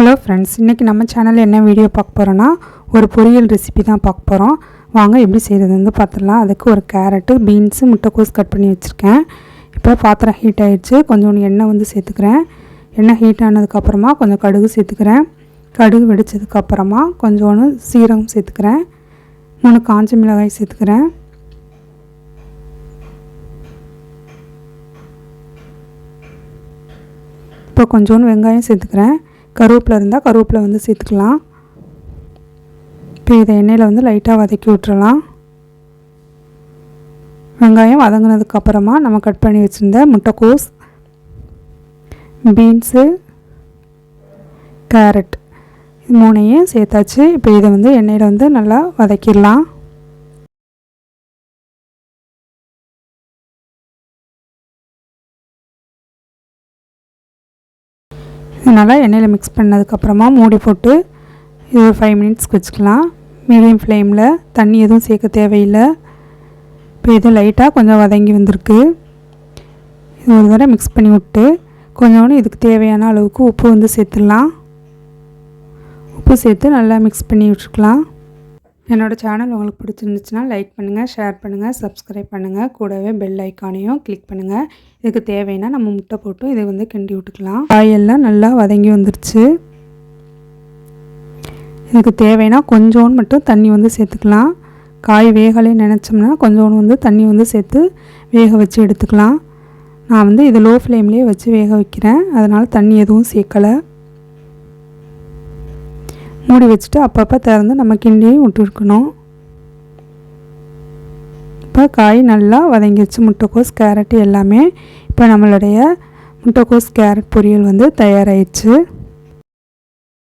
Hello friends, இன்றைக்கி நம்ம சேனலில் என்ன வீடியோ பார்க்க போகிறோன்னா ஒரு பொரியல் ரெசிபி தான் பார்க்க போகிறோம். வாங்க எப்படி செய்கிறது வந்து பார்த்துடலாம். அதுக்கு ஒரு கேரட்டு, பீன்ஸு, முட்டைக்கோஸ் கட் பண்ணி வச்சுருக்கேன். இப்போ பாத்திரம் ஹீட் ஆகிடுச்சு. கொஞ்சோண்டு எண்ணெய் வந்து சேர்த்துக்கிறேன். எண்ணெய் ஹீட் ஆனதுக்கப்புறமா கொஞ்சம் கடுகு சேர்த்துக்கிறேன். கடுகு வெடித்ததுக்கப்புறமா கொஞ்சோண்டு சீரகம் சேர்த்துக்கிறேன். 3 காஞ்ச மிளகாய் சேர்த்துக்கிறேன். இப்போ கொஞ்சோண்டு வெங்காயம் சேர்த்துக்கிறேன். கருவேப்பிலை இருந்தால் கருவேப்பிலை வந்து சேர்த்துக்கலாம். இப்போ இதை எண்ணெயில் வந்து லைட்டாக வதக்கி விட்டுறலாம். வெங்காயம் வதங்கினதுக்கப்புறமா நம்ம கட் பண்ணி வச்சுருந்த முட்டைக்கோஸ், பீன்ஸு, கேரட் இது 3ஐயும் சேர்த்தாச்சு. இப்போ இதை வந்து எண்ணெயில் வந்து நல்லா வதக்கிடலாம். நல்லா எண்ணெயில் மிக்ஸ் பண்ணதுக்கப்புறமா மூடி போட்டு இது ஒரு 5 மினிட்ஸ்க்கு வச்சுக்கலாம். மீடியம் ஃப்ளேமில். தண்ணி எதுவும் சேர்க்க தேவையில்லை. இப்போ இது லைட்டாக கொஞ்சம் வதங்கி வந்திருக்கு. இது ஒரு தடவை மிக்ஸ் பண்ணி விட்டு கொஞ்சோண்டு இதுக்கு தேவையான அளவுக்கு உப்பு வந்து சேர்த்துடலாம். உப்பு சேர்த்து நல்லா மிக்ஸ் பண்ணி விட்டுருக்கலாம். என்னோடய சேனல் உங்களுக்கு பிடிச்சிருந்துச்சுன்னா லைக் பண்ணுங்கள், ஷேர் பண்ணுங்கள், சப்ஸ்கிரைப் பண்ணுங்கள். கூடவே பெல் ஐக்கானையும் கிளிக் பண்ணுங்கள். இதுக்கு தேவைன்னா நம்ம முட்டை போட்டு இதை வந்து கிண்டி விட்டுக்கலாம். காயெல்லாம் நல்லா வதங்கி வந்துருச்சு. இதுக்கு தேவைன்னா கொஞ்சோண்டு மட்டும் தண்ணி வந்து சேர்த்துக்கலாம். காய் வேகலே நினச்சோம்னா கொஞ்சோண்டு வந்து தண்ணி வந்து சேர்த்து வேக வச்சு எடுத்துக்கலாம். நான் வந்து இது லோ ஃப்ளேம்லேயே வச்சு வேக வைக்கிறேன். அதனால் தண்ணி எதுவும் சேர்க்கலை. மூடி வச்சுட்டு அப்பப்போ திறந்து நம்ம கிண்டி விட்டுருக்கணும். இப்போ காய் நல்லா வதங்கிடுச்சு. முட்டைக்கோஸ், கேரட் எல்லாமே. இப்போ நம்மளுடைய முட்டைக்கோஸ் கேரட் பொரியல் வந்து தயாராகிடுச்சு.